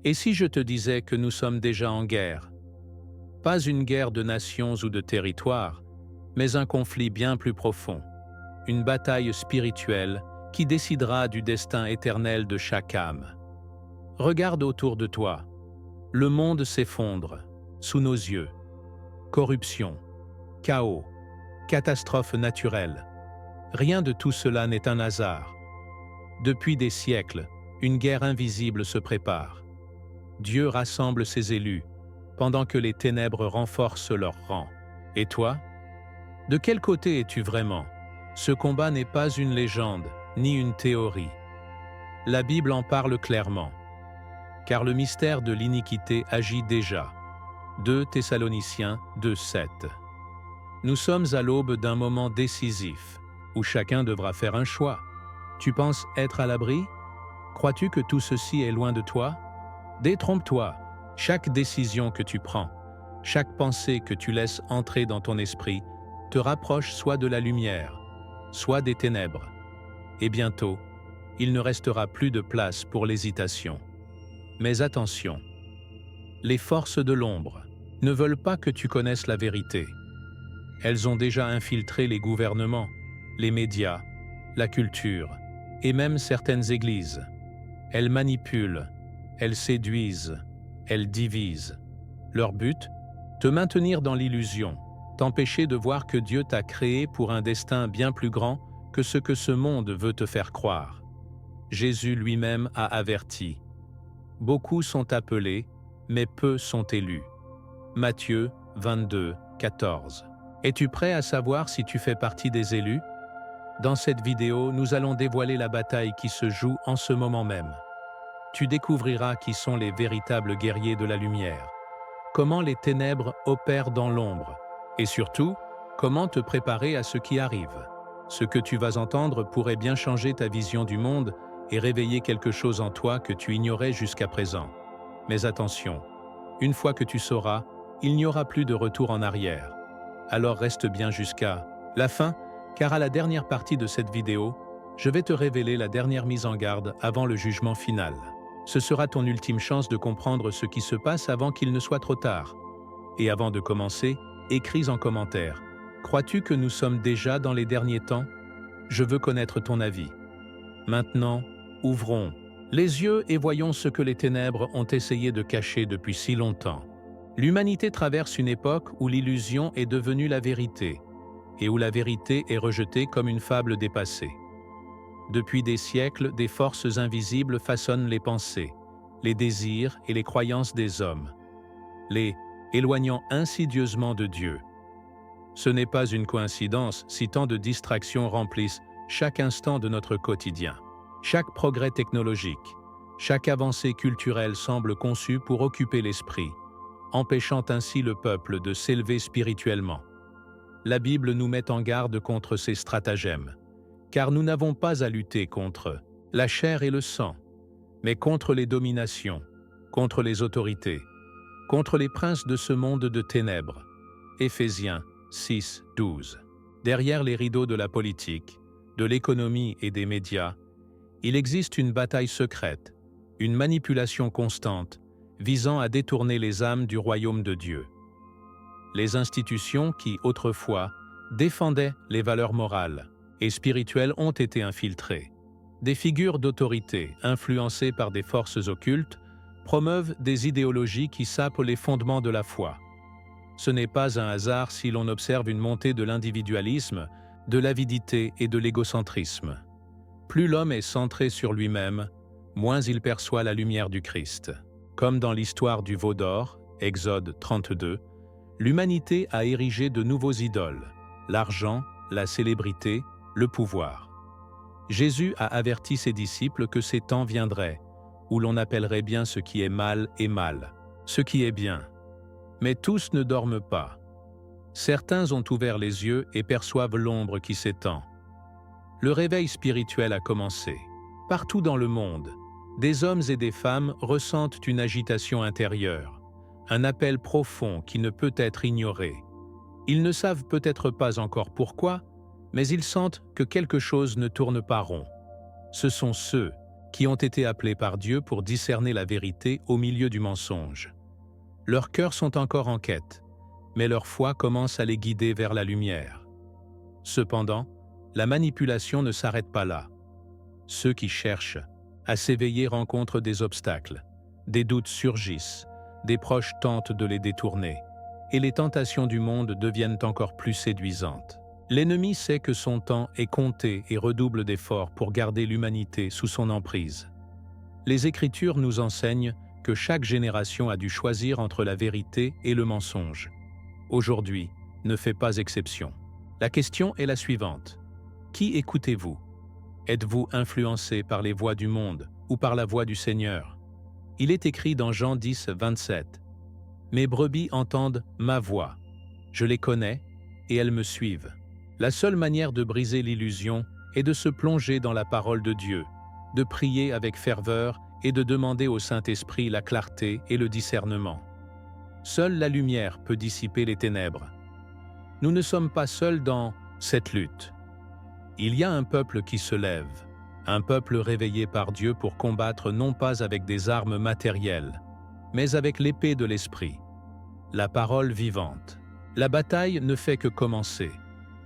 Et si je te disais que nous sommes déjà en guerre? Pas une guerre de nations ou de territoires, mais un conflit bien plus profond, une bataille spirituelle qui décidera du destin éternel de chaque âme. Regarde autour de toi. Le monde s'effondre, sous nos yeux. Corruption, chaos, catastrophes naturelles. Rien de tout cela n'est un hasard. Depuis des siècles, une guerre invisible se prépare. Dieu rassemble ses élus, pendant que les ténèbres renforcent leurs rangs. Et toi? De quel côté es-tu vraiment? Ce combat n'est pas une légende, ni une théorie. La Bible en parle clairement. Car le mystère de l'iniquité agit déjà. 2 Thessaloniciens 2:7. Nous sommes à l'aube d'un moment décisif, où chacun devra faire un choix. Tu penses être à l'abri? Crois-tu que tout ceci est loin de toi? Détrompe-toi. Chaque décision que tu prends, chaque pensée que tu laisses entrer dans ton esprit, te rapproche soit de la lumière, soit des ténèbres. Et bientôt, il ne restera plus de place pour l'hésitation. Mais attention, les forces de l'ombre ne veulent pas que tu connaisses la vérité. Elles ont déjà infiltré les gouvernements, les médias, la culture et même certaines églises. Elles manipulent, elles séduisent, elles divisent. Leur but? Te maintenir dans l'illusion, t'empêcher de voir que Dieu t'a créé pour un destin bien plus grand que ce que ce monde veut te faire croire. Jésus lui-même a averti. Beaucoup sont appelés, mais peu sont élus. Matthieu 22, 14. Es-tu prêt à savoir si tu fais partie des élus? Dans cette vidéo, nous allons dévoiler la bataille qui se joue en ce moment même. Tu découvriras qui sont les véritables guerriers de la lumière, comment les ténèbres opèrent dans l'ombre, et surtout, comment te préparer à ce qui arrive. Ce que tu vas entendre pourrait bien changer ta vision du monde et réveiller quelque chose en toi que tu ignorais jusqu'à présent. Mais attention, une fois que tu sauras, il n'y aura plus de retour en arrière. Alors reste bien jusqu'à la fin, car à la dernière partie de cette vidéo, je vais te révéler la dernière mise en garde avant le jugement final. Ce sera ton ultime chance de comprendre ce qui se passe avant qu'il ne soit trop tard. Et avant de commencer, écris en commentaire. Crois-tu que nous sommes déjà dans les derniers temps? Je veux connaître ton avis. Maintenant, ouvrons les yeux et voyons ce que les ténèbres ont essayé de cacher depuis si longtemps. L'humanité traverse une époque où l'illusion est devenue la vérité, et où la vérité est rejetée comme une fable dépassée. Depuis des siècles, des forces invisibles façonnent les pensées, les désirs et les croyances des hommes, les éloignant insidieusement de Dieu. Ce n'est pas une coïncidence si tant de distractions remplissent chaque instant de notre quotidien. Chaque progrès technologique, chaque avancée culturelle semble conçue pour occuper l'esprit, empêchant ainsi le peuple de s'élever spirituellement. La Bible nous met en garde contre ces stratagèmes, car nous n'avons pas à lutter contre la chair et le sang, mais contre les dominations, contre les autorités, contre les princes de ce monde de ténèbres. Éphésiens 6, 12. Derrière les rideaux de la politique, de l'économie et des médias, il existe une bataille secrète, une manipulation constante, visant à détourner les âmes du royaume de Dieu. Les institutions qui, autrefois, défendaient les valeurs morales et spirituelles ont été infiltrées. Des figures d'autorité, influencées par des forces occultes, promeuvent des idéologies qui sapent les fondements de la foi. Ce n'est pas un hasard si l'on observe une montée de l'individualisme, de l'avidité et de l'égocentrisme. Plus l'homme est centré sur lui-même, moins il perçoit la lumière du Christ. Comme dans l'histoire du veau d'or, Exode 32, l'humanité a érigé de nouveaux idoles, l'argent, la célébrité, le pouvoir. Jésus a averti ses disciples que ces temps viendraient, où l'on appellerait bien ce qui est mal et mal, ce qui est bien. Mais tous ne dorment pas. Certains ont ouvert les yeux et perçoivent l'ombre qui s'étend. Le réveil spirituel a commencé. Partout dans le monde, des hommes et des femmes ressentent une agitation intérieure, un appel profond qui ne peut être ignoré. Ils ne savent peut-être pas encore pourquoi, mais ils sentent que quelque chose ne tourne pas rond. Ce sont ceux qui ont été appelés par Dieu pour discerner la vérité au milieu du mensonge. Leurs cœurs sont encore en quête, mais leur foi commence à les guider vers la lumière. Cependant, la manipulation ne s'arrête pas là. Ceux qui cherchent à s'éveiller rencontrent des obstacles, des doutes surgissent, des proches tentent de les détourner, et les tentations du monde deviennent encore plus séduisantes. L'ennemi sait que son temps est compté et redouble d'efforts pour garder l'humanité sous son emprise. Les Écritures nous enseignent que chaque génération a dû choisir entre la vérité et le mensonge. Aujourd'hui, ne fait pas exception. La question est la suivante. Qui écoutez-vous? Êtes-vous influencé par les voix du monde ou par la voix du Seigneur? Il est écrit dans Jean 10, 27. « Mes brebis entendent ma voix. Je les connais et elles me suivent. » La seule manière de briser l'illusion est de se plonger dans la parole de Dieu, de prier avec ferveur et de demander au Saint-Esprit la clarté et le discernement. Seule la lumière peut dissiper les ténèbres. Nous ne sommes pas seuls dans cette lutte. Il y a un peuple qui se lève, un peuple réveillé par Dieu pour combattre non pas avec des armes matérielles, mais avec l'épée de l'Esprit, la parole vivante. La bataille ne fait que commencer,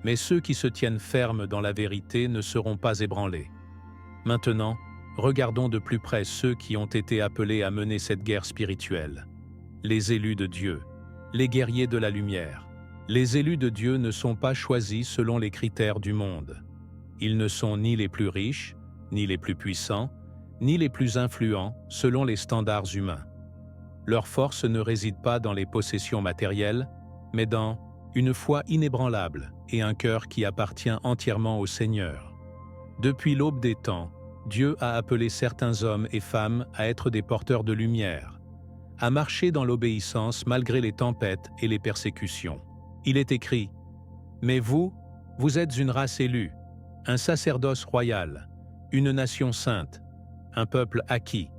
mais ceux qui se tiennent fermes dans la vérité ne seront pas ébranlés. Maintenant, regardons de plus près ceux qui ont été appelés à mener cette guerre spirituelle. Les élus de Dieu, les guerriers de la lumière. Les élus de Dieu ne sont pas choisis selon les critères du monde. Ils ne sont ni les plus riches, ni les plus puissants, ni les plus influents selon les standards humains. Leur force ne réside pas dans les possessions matérielles, mais dans une foi inébranlable et un cœur qui appartient entièrement au Seigneur. Depuis l'aube des temps, Dieu a appelé certains hommes et femmes à être des porteurs de lumière, à marcher dans l'obéissance malgré les tempêtes et les persécutions. Il est écrit « Mais vous, vous êtes une race élue, un sacerdoce royal, une nation sainte, un peuple acquis,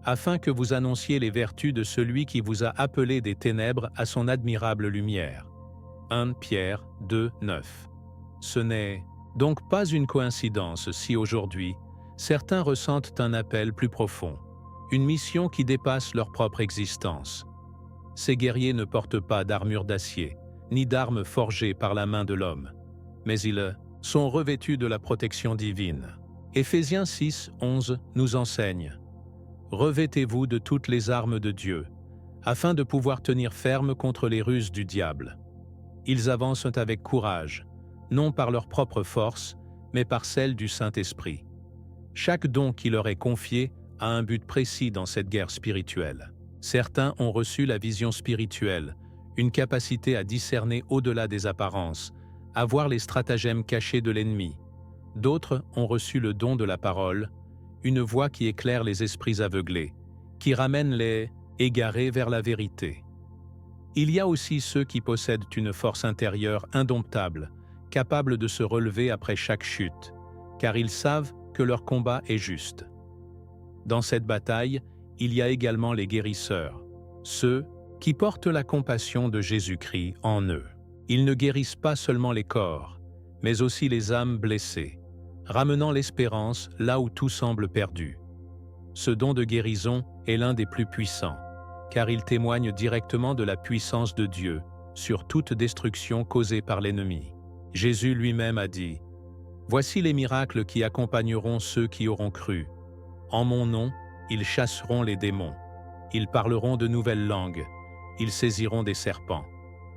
afin que vous annonciez les vertus de celui qui vous a appelé des ténèbres à son admirable lumière. » 1 Pierre 2, 9. Ce n'est donc pas une coïncidence si aujourd'hui, certains ressentent un appel plus profond, une mission qui dépasse leur propre existence. Ces guerriers ne portent pas d'armure d'acier, ni d'armes forgées par la main de l'homme, mais ils sont revêtus de la protection divine. Éphésiens 6, 11 nous enseigne « Revêtez-vous de toutes les armes de Dieu, afin de pouvoir tenir ferme contre les ruses du diable. » Ils avancent avec courage, non par leur propre force, mais par celle du Saint-Esprit. Chaque don qui leur est confié a un but précis dans cette guerre spirituelle. Certains ont reçu la vision spirituelle, une capacité à discerner au-delà des apparences, à voir les stratagèmes cachés de l'ennemi. D'autres ont reçu le don de la parole, une voix qui éclaire les esprits aveuglés, qui ramène les égarés vers la vérité. Il y a aussi ceux qui possèdent une force intérieure indomptable, capable de se relever après chaque chute, car ils savent que leur combat est juste. Dans cette bataille, il y a également les guérisseurs, ceux qui portent la compassion de Jésus-Christ en eux. Ils ne guérissent pas seulement les corps, mais aussi les âmes blessées, ramenant l'espérance là où tout semble perdu. Ce don de guérison est l'un des plus puissants, car il témoigne directement de la puissance de Dieu sur toute destruction causée par l'ennemi. Jésus lui-même a dit « Voici les miracles qui accompagneront ceux qui auront cru. En mon nom, ils chasseront les démons. Ils parleront de nouvelles langues. Ils saisiront des serpents.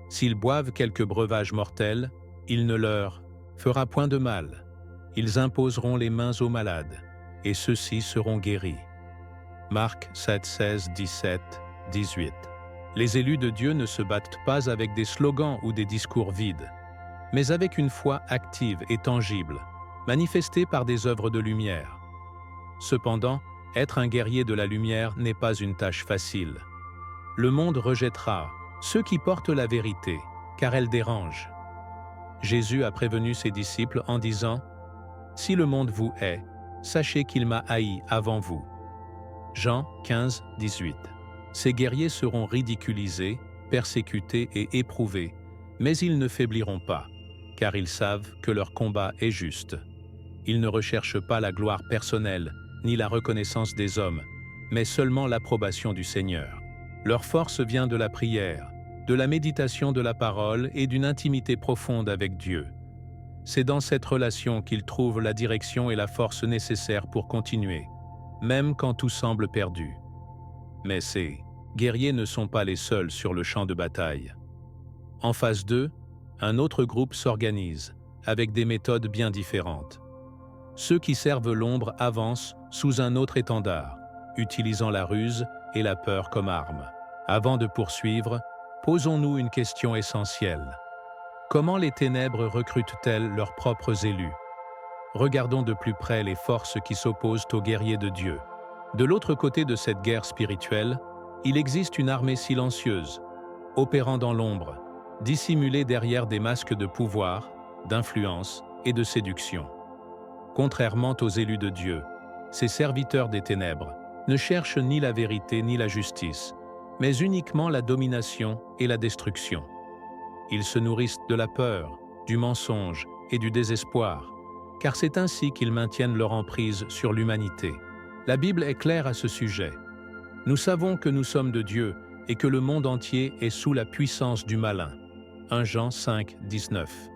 S'ils boivent quelques breuvages mortels, il ne leur fera point de mal. Ils imposeront les mains aux malades, et ceux-ci seront guéris. » Marc 7, 16, 17, 18. Les élus de Dieu ne se battent pas avec des slogans ou des discours vides, mais avec une foi active et tangible, manifestée par des œuvres de lumière. Cependant, être un guerrier de la lumière n'est pas une tâche facile. Le monde rejettera ceux qui portent la vérité, car elle dérange. Jésus a prévenu ses disciples en disant « Si le monde vous hait, sachez qu'il m'a haï avant vous. » Jean 15, 18. Ces guerriers seront ridiculisés, persécutés et éprouvés, mais ils ne faibliront pas, car ils savent que leur combat est juste. Ils ne recherchent pas la gloire personnelle, ni la reconnaissance des hommes, mais seulement l'approbation du Seigneur. Leur force vient de la prière, de la méditation de la parole et d'une intimité profonde avec Dieu. C'est dans cette relation qu'ils trouvent la direction et la force nécessaires pour continuer, même quand tout semble perdu. Mais ces guerriers ne sont pas les seuls sur le champ de bataille. En phase 2, un autre groupe s'organise, avec des méthodes bien différentes. Ceux qui servent l'ombre avancent sous un autre étendard, utilisant la ruse et la peur comme armes. Avant de poursuivre, posons-nous une question essentielle. Comment les ténèbres recrutent-elles leurs propres élus? Regardons de plus près les forces qui s'opposent aux guerriers de Dieu. De l'autre côté de cette guerre spirituelle, il existe une armée silencieuse, opérant dans l'ombre, dissimulée derrière des masques de pouvoir, d'influence et de séduction. Contrairement aux élus de Dieu, ces serviteurs des ténèbres ne cherchent ni la vérité ni la justice, mais uniquement la domination et la destruction. Ils se nourrissent de la peur, du mensonge et du désespoir, car c'est ainsi qu'ils maintiennent leur emprise sur l'humanité. La Bible est claire à ce sujet. Nous savons que nous sommes de Dieu et que le monde entier est sous la puissance du malin. 1 Jean 5, 19.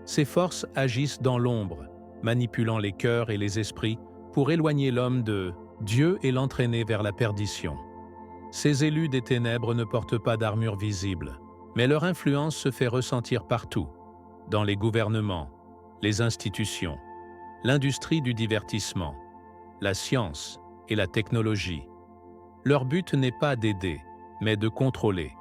Ces forces agissent dans l'ombre, manipulant les cœurs et les esprits pour éloigner l'homme de Dieu et l'entraîner vers la perdition. Ces élus des ténèbres ne portent pas d'armure visible, mais leur influence se fait ressentir partout, dans les gouvernements, les institutions, l'industrie du divertissement, la science et la technologie. Leur but n'est pas d'aider, mais de contrôler,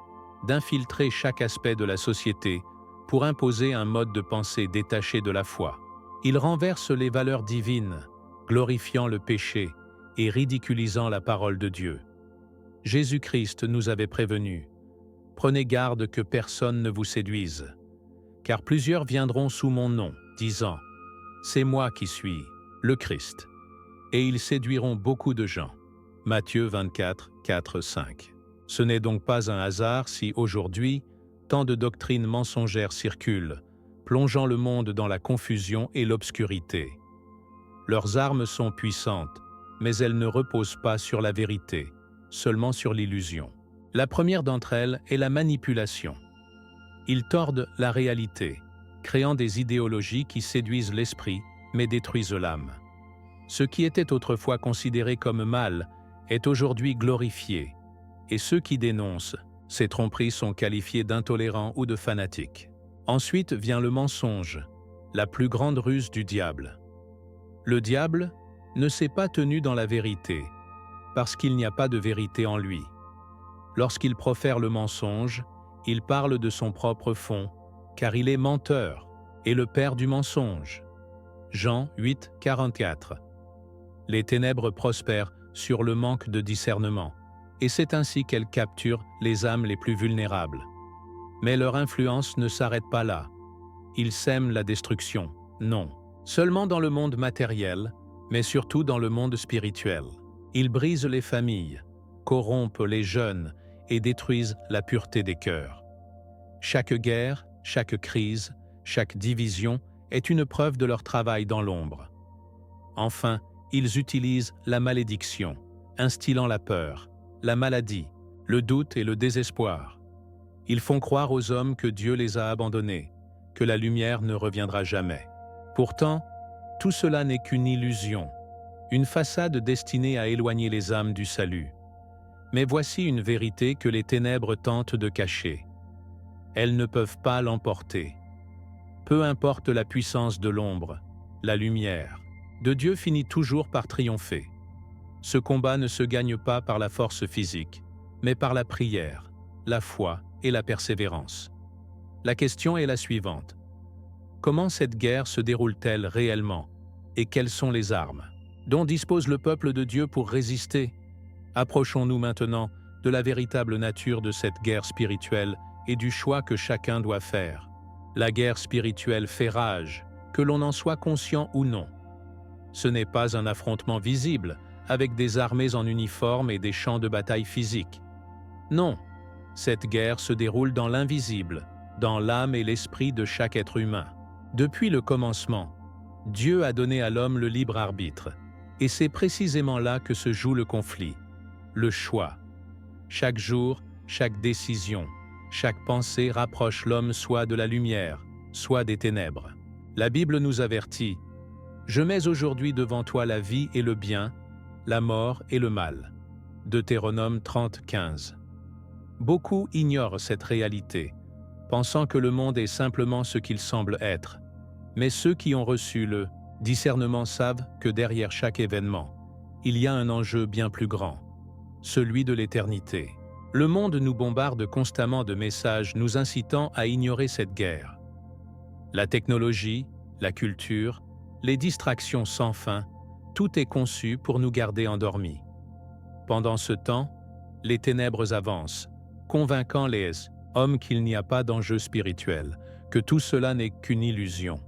d'infiltrer chaque aspect de la société pour imposer un mode de pensée détaché de la foi. Ils renversent les valeurs divines, glorifiant le péché et ridiculisant la parole de Dieu. Jésus-Christ nous avait prévenus. Prenez garde que personne ne vous séduise, car plusieurs viendront sous mon nom, disant « C'est moi qui suis, le Christ », et ils séduiront beaucoup de gens. Matthieu 24, 4, 5. Ce n'est donc pas un hasard si aujourd'hui, tant de doctrines mensongères circulent, plongeant le monde dans la confusion et l'obscurité. Leurs armes sont puissantes, mais elles ne reposent pas sur la vérité, seulement sur l'illusion. La première d'entre elles est la manipulation. Ils tordent la réalité, créant des idéologies qui séduisent l'esprit, mais détruisent l'âme. Ce qui était autrefois considéré comme mal est aujourd'hui glorifié, et ceux qui dénoncent ces tromperies sont qualifiés d'intolérants ou de fanatiques. Ensuite vient le mensonge, la plus grande ruse du diable. Le diable ne s'est pas tenu dans la vérité, parce qu'il n'y a pas de vérité en lui. Lorsqu'il profère le mensonge, il parle de son propre fond, car il est menteur et le père du mensonge. Jean 8, 44. Les ténèbres prospèrent sur le manque de discernement, et c'est ainsi qu'elles capturent les âmes les plus vulnérables. Mais leur influence ne s'arrête pas là. Ils sèment la destruction, non, seulement dans le monde matériel, mais surtout dans le monde spirituel. Ils brisent les familles, corrompent les jeunes et détruisent la pureté des cœurs. Chaque guerre, chaque crise, chaque division est une preuve de leur travail dans l'ombre. Enfin, ils utilisent la malédiction, instillant la peur, la maladie, le doute et le désespoir. Ils font croire aux hommes que Dieu les a abandonnés, que la lumière ne reviendra jamais. Pourtant, tout cela n'est qu'une illusion, une façade destinée à éloigner les âmes du salut. Mais voici une vérité que les ténèbres tentent de cacher. Elles ne peuvent pas l'emporter. Peu importe la puissance de l'ombre, la lumière de Dieu finit toujours par triompher. Ce combat ne se gagne pas par la force physique, mais par la prière, la foi et la persévérance. La question est la suivante. Comment cette guerre se déroule-t-elle réellement et quelles sont les armes dont dispose le peuple de Dieu pour résister? Approchons-nous maintenant de la véritable nature de cette guerre spirituelle et du choix que chacun doit faire. La guerre spirituelle fait rage, que l'on en soit conscient ou non. Ce n'est pas un affrontement visible, avec des armées en uniforme et des champs de bataille physiques. Non, cette guerre se déroule dans l'invisible, dans l'âme et l'esprit de chaque être humain. Depuis le commencement, Dieu a donné à l'homme le libre arbitre, Et c'est précisément là que se joue le conflit, le choix. Chaque jour, chaque décision, chaque pensée rapproche l'homme soit de la lumière, soit des ténèbres. La Bible nous avertit « Je mets aujourd'hui devant toi la vie et le bien, la mort et le mal ». Deutéronome 30, 15. Beaucoup ignorent cette réalité, pensant que le monde est simplement ce qu'il semble être. Mais ceux qui ont reçu le discernement savent que derrière chaque événement, il y a un enjeu bien plus grand, celui de l'éternité. Le monde nous bombarde constamment de messages nous incitant à ignorer cette guerre. La technologie, la culture, les distractions sans fin, tout est conçu pour nous garder endormis. Pendant ce temps, les ténèbres avancent, convainquant les hommes qu'il n'y a pas d'enjeu spirituel, que tout cela n'est qu'une illusion.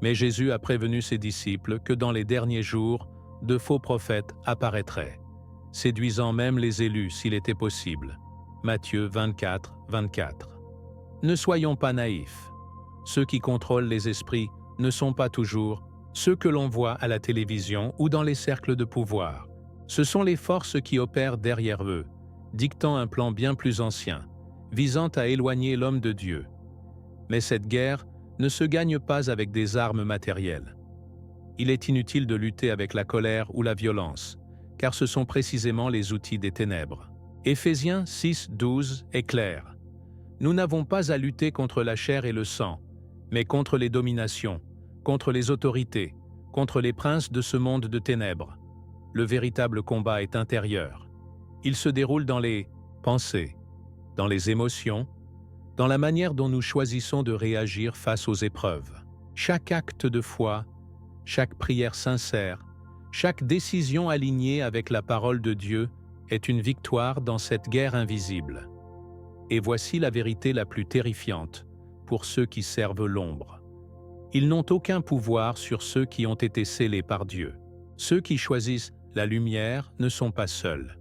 Mais Jésus a prévenu ses disciples que dans les derniers jours, de faux prophètes apparaîtraient, séduisant même les élus s'il était possible. Matthieu 24, 24. Ne soyons pas naïfs. Ceux qui contrôlent les esprits ne sont pas toujours ceux que l'on voit à la télévision ou dans les cercles de pouvoir. Ce sont les forces qui opèrent derrière eux, dictant un plan bien plus ancien, visant à éloigner l'homme de Dieu. Mais cette guerre ne se gagne pas avec des armes matérielles. Il est inutile de lutter avec la colère ou la violence, car ce sont précisément les outils des ténèbres. Éphésiens 6, 12 est clair. Nous n'avons pas à lutter contre la chair et le sang, mais contre les dominations, contre les autorités, contre les princes de ce monde de ténèbres. Le véritable combat est intérieur. Il se déroule dans les pensées, dans les émotions, dans la manière dont nous choisissons de réagir face aux épreuves. Chaque acte de foi, chaque prière sincère, chaque décision alignée avec la parole de Dieu est une victoire dans cette guerre invisible. Et voici la vérité la plus terrifiante pour ceux qui servent l'ombre. Ils n'ont aucun pouvoir sur ceux qui ont été scellés par Dieu. Ceux qui choisissent la lumière ne sont pas seuls.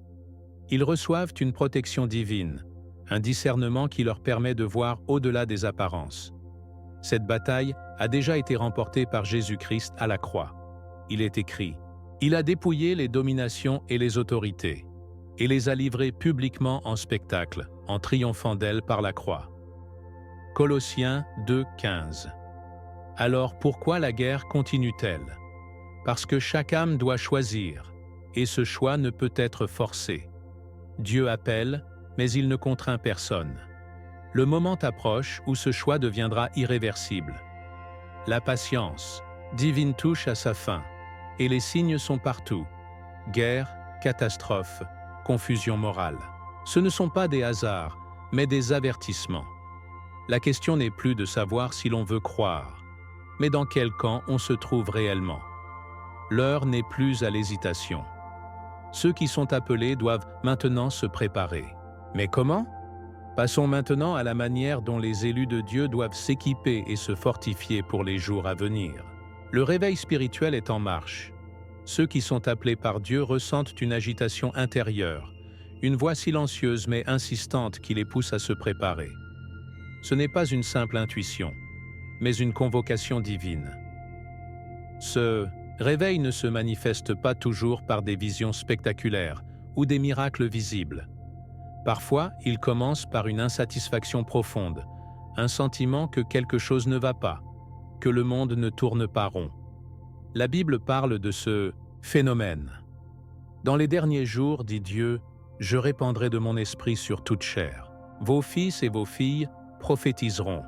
Ils reçoivent une protection divine, un discernement qui leur permet de voir au-delà des apparences. Cette bataille a déjà été remportée par Jésus-Christ à la croix. Il est écrit « Il a dépouillé les dominations et les autorités, et les a livrées publiquement en spectacle, en triomphant d'elles par la croix. » Colossiens 2, 15. Alors pourquoi la guerre continue-t-elle? Parce que chaque âme doit choisir, et ce choix ne peut être forcé. Dieu appelle, mais il ne contraint personne. Le moment approche où ce choix deviendra irréversible. La patience divine touche à sa fin, et les signes sont partout. Guerre, catastrophe, confusion morale. Ce ne sont pas des hasards, mais des avertissements. La question n'est plus de savoir si l'on veut croire, mais dans quel camp on se trouve réellement. L'heure n'est plus à l'hésitation. Ceux qui sont appelés doivent maintenant se préparer. Mais comment? Passons maintenant à la manière dont les élus de Dieu doivent s'équiper et se fortifier pour les jours à venir. Le réveil spirituel est en marche. Ceux qui sont appelés par Dieu ressentent une agitation intérieure, une voix silencieuse mais insistante qui les pousse à se préparer. Ce n'est pas une simple intuition, mais une convocation divine. Ce réveil ne se manifeste pas toujours par des visions spectaculaires ou des miracles visibles. Parfois, il commence par une insatisfaction profonde, un sentiment que quelque chose ne va pas, que le monde ne tourne pas rond. La Bible parle de ce phénomène. « Dans les derniers jours, dit Dieu, je répandrai de mon esprit sur toute chair. Vos fils et vos filles prophétiseront.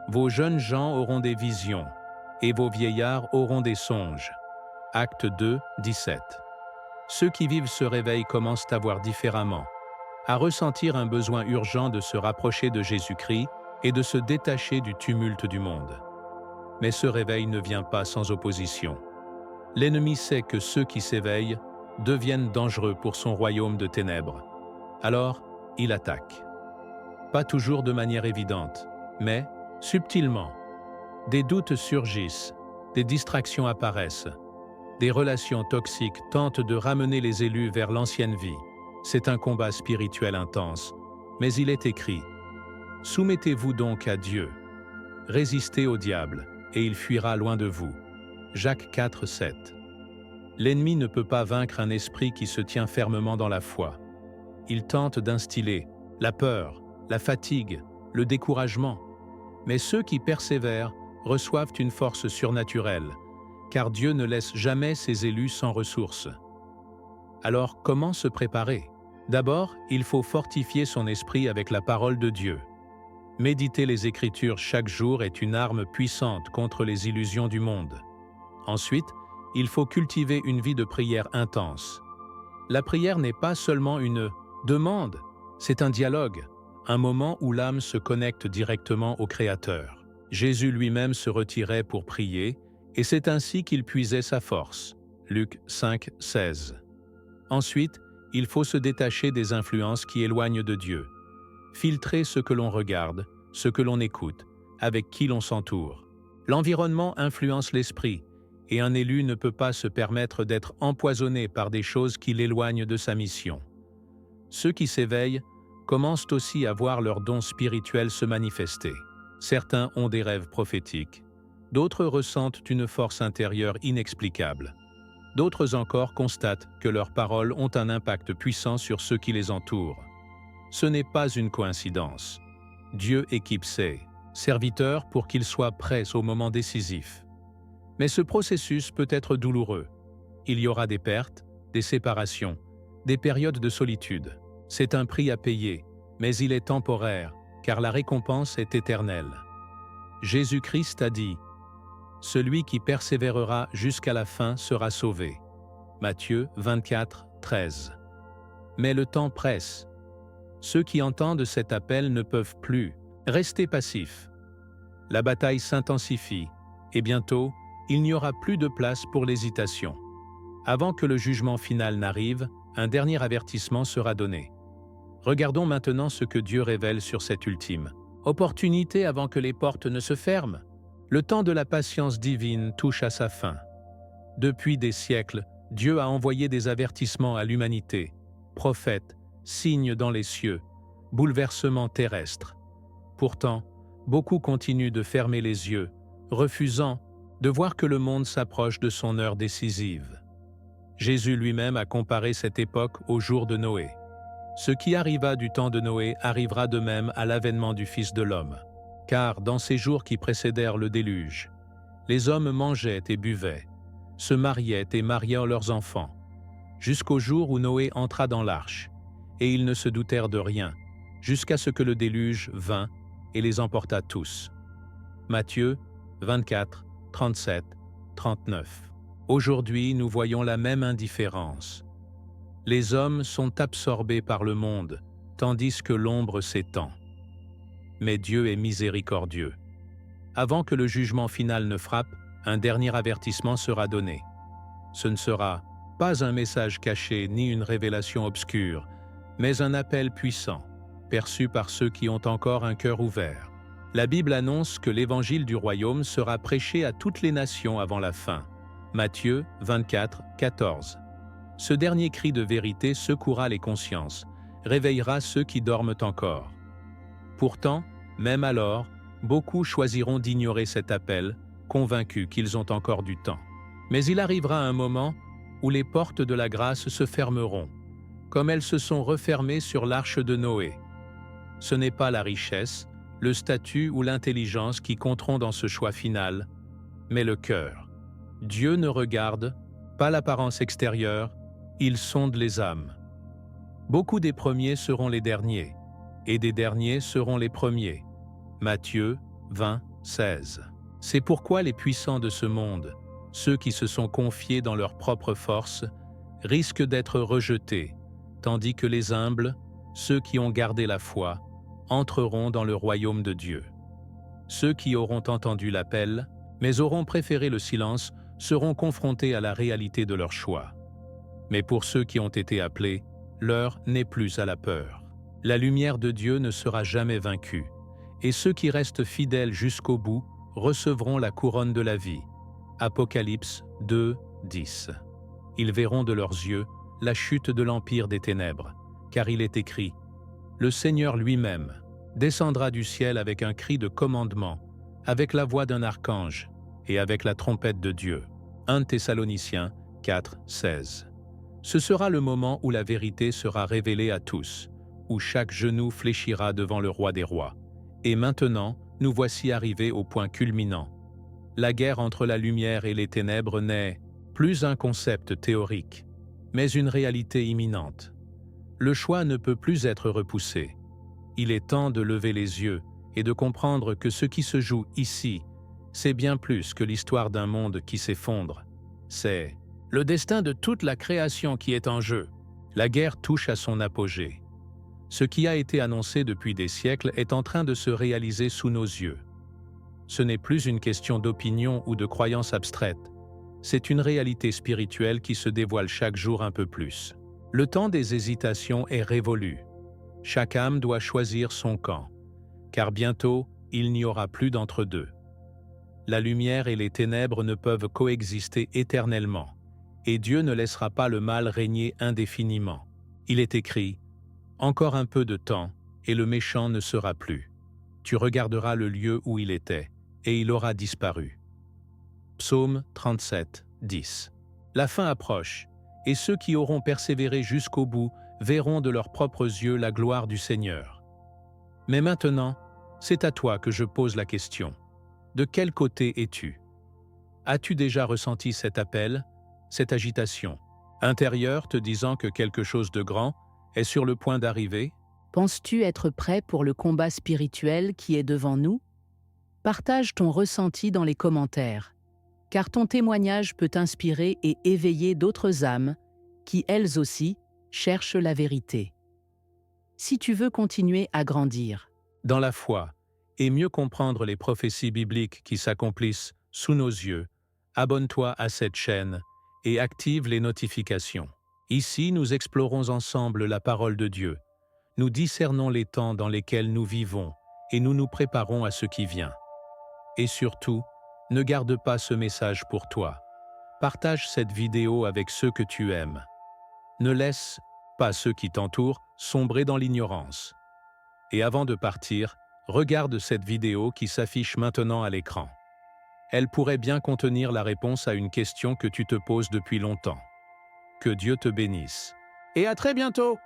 Vos jeunes gens auront des visions, et vos vieillards auront des songes. » Acte 2, 17. Ceux qui vivent ce réveil commencent à voir différemment, à ressentir un besoin urgent de se rapprocher de Jésus-Christ et de se détacher du tumulte du monde. Mais ce réveil ne vient pas sans opposition. L'ennemi sait que ceux qui s'éveillent deviennent dangereux pour son royaume de ténèbres. Alors, il attaque. Pas toujours de manière évidente, mais subtilement. Des doutes surgissent, des distractions apparaissent. Des relations toxiques tentent de ramener les élus vers l'ancienne vie. C'est un combat spirituel intense, mais il est écrit « Soumettez-vous donc à Dieu, résistez au diable, et il fuira loin de vous. » Jacques 4, 7. L'ennemi ne peut pas vaincre un esprit qui se tient fermement dans la foi. Il tente d'instiller la peur, la fatigue, le découragement. Mais ceux qui persévèrent reçoivent une force surnaturelle, car Dieu ne laisse jamais ses élus sans ressources. Alors, comment se préparer? D'abord, il faut fortifier son esprit avec la parole de Dieu. Méditer les Écritures chaque jour est une arme puissante contre les illusions du monde. Ensuite, il faut cultiver une vie de prière intense. La prière n'est pas seulement une demande, c'est un dialogue, un moment où l'âme se connecte directement au Créateur. Jésus lui-même se retirait pour prier, et c'est ainsi qu'il puisait sa force. Luc 5, 16. Ensuite, il faut se détacher des influences qui éloignent de Dieu. Filtrer ce que l'on regarde, ce que l'on écoute, avec qui l'on s'entoure. L'environnement influence l'esprit, et un élu ne peut pas se permettre d'être empoisonné par des choses qui l'éloignent de sa mission. Ceux qui s'éveillent commencent aussi à voir leurs dons spirituels se manifester. Certains ont des rêves prophétiques, d'autres ressentent une force intérieure inexplicable. D'autres encore constatent que leurs paroles ont un impact puissant sur ceux qui les entourent. Ce n'est pas une coïncidence. Dieu équipe ses serviteurs pour qu'ils soient prêts au moment décisif. Mais ce processus peut être douloureux. Il y aura des pertes, des séparations, des périodes de solitude. C'est un prix à payer, mais il est temporaire, car la récompense est éternelle. Jésus-Christ a dit « Celui qui persévérera jusqu'à la fin sera sauvé ». Matthieu 24, 13. Mais le temps presse. Ceux qui entendent cet appel ne peuvent plus rester passifs. La bataille s'intensifie, et bientôt, il n'y aura plus de place pour l'hésitation. Avant que le jugement final n'arrive, un dernier avertissement sera donné. Regardons maintenant ce que Dieu révèle sur cette ultime opportunité avant que les portes ne se ferment. Le temps de la patience divine touche à sa fin. Depuis des siècles, Dieu a envoyé des avertissements à l'humanité, prophètes, signes dans les cieux, bouleversements terrestres. Pourtant, beaucoup continuent de fermer les yeux, refusant de voir que le monde s'approche de son heure décisive. Jésus lui-même a comparé cette époque au jour de Noé. Ce qui arriva du temps de Noé arrivera de même à l'avènement du Fils de l'homme. Car dans ces jours qui précédèrent le déluge, les hommes mangeaient et buvaient, se mariaient et mariaient leurs enfants, jusqu'au jour où Noé entra dans l'arche, et ils ne se doutèrent de rien, jusqu'à ce que le déluge vint et les emporta tous. Matthieu 24, 37, 39. Aujourd'hui, nous voyons la même indifférence. Les hommes sont absorbés par le monde, tandis que l'ombre s'étend. Mais Dieu est miséricordieux. Avant que le jugement final ne frappe, un dernier avertissement sera donné. Ce ne sera pas un message caché ni une révélation obscure, mais un appel puissant, perçu par ceux qui ont encore un cœur ouvert. La Bible annonce que l'évangile du royaume sera prêché à toutes les nations avant la fin. Matthieu 24, 14. Ce dernier cri de vérité secouera les consciences, réveillera ceux qui dorment encore. Pourtant, même alors, beaucoup choisiront d'ignorer cet appel, convaincus qu'ils ont encore du temps. Mais il arrivera un moment où les portes de la grâce se fermeront, comme elles se sont refermées sur l'arche de Noé. Ce n'est pas la richesse, le statut ou l'intelligence qui compteront dans ce choix final, mais le cœur. Dieu ne regarde pas l'apparence extérieure, il sonde les âmes. Beaucoup des premiers seront les derniers, et des derniers seront les premiers. Matthieu 20, 16. C'est pourquoi les puissants de ce monde, ceux qui se sont confiés dans leur propre force, risquent d'être rejetés, tandis que les humbles, ceux qui ont gardé la foi, entreront dans le royaume de Dieu. Ceux qui auront entendu l'appel, mais auront préféré le silence, seront confrontés à la réalité de leur choix. Mais pour ceux qui ont été appelés, l'heure n'est plus à la peur. La lumière de Dieu ne sera jamais vaincue, et ceux qui restent fidèles jusqu'au bout recevront la couronne de la vie. Apocalypse 2, 10. Ils verront de leurs yeux la chute de l'empire des ténèbres, car il est écrit « Le Seigneur lui-même descendra du ciel avec un cri de commandement, avec la voix d'un archange et avec la trompette de Dieu. » 1 Thessaloniciens 24, 16. Ce sera le moment où la vérité sera révélée à tous, où chaque genou fléchira devant le roi des rois. Et maintenant, nous voici arrivés au point culminant. La guerre entre la lumière et les ténèbres n'est plus un concept théorique, mais une réalité imminente. Le choix ne peut plus être repoussé. Il est temps de lever les yeux et de comprendre que ce qui se joue ici, c'est bien plus que l'histoire d'un monde qui s'effondre. C'est le destin de toute la création qui est en jeu. La guerre touche à son apogée. Ce qui a été annoncé depuis des siècles est en train de se réaliser sous nos yeux. Ce n'est plus une question d'opinion ou de croyance abstraite. C'est une réalité spirituelle qui se dévoile chaque jour un peu plus. Le temps des hésitations est révolu. Chaque âme doit choisir son camp, car bientôt, il n'y aura plus d'entre-deux. La lumière et les ténèbres ne peuvent coexister éternellement, et Dieu ne laissera pas le mal régner indéfiniment. Il est écrit « Encore un peu de temps, et le méchant ne sera plus. Tu regarderas le lieu où il était, et il aura disparu. » Psaume 37, 10. La fin approche, et ceux qui auront persévéré jusqu'au bout verront de leurs propres yeux la gloire du Seigneur. Mais maintenant, c'est à toi que je pose la question. De quel côté es-tu? As-tu déjà ressenti cet appel, cette agitation intérieure te disant que quelque chose de grand est sur le point d'arriver? Penses-tu être prêt pour le combat spirituel qui est devant nous? Partage ton ressenti dans les commentaires, car ton témoignage peut inspirer et éveiller d'autres âmes qui, elles aussi, cherchent la vérité. Si tu veux continuer à grandir dans la foi, et mieux comprendre les prophéties bibliques qui s'accomplissent sous nos yeux, abonne-toi à cette chaîne et active les notifications. Ici, nous explorons ensemble la parole de Dieu. Nous discernons les temps dans lesquels nous vivons et nous nous préparons à ce qui vient. Et surtout, ne garde pas ce message pour toi. Partage cette vidéo avec ceux que tu aimes. Ne laisse pas ceux qui t'entourent sombrer dans l'ignorance. Et avant de partir, regarde cette vidéo qui s'affiche maintenant à l'écran. Elle pourrait bien contenir la réponse à une question que tu te poses depuis longtemps. Que Dieu te bénisse. Et à très bientôt!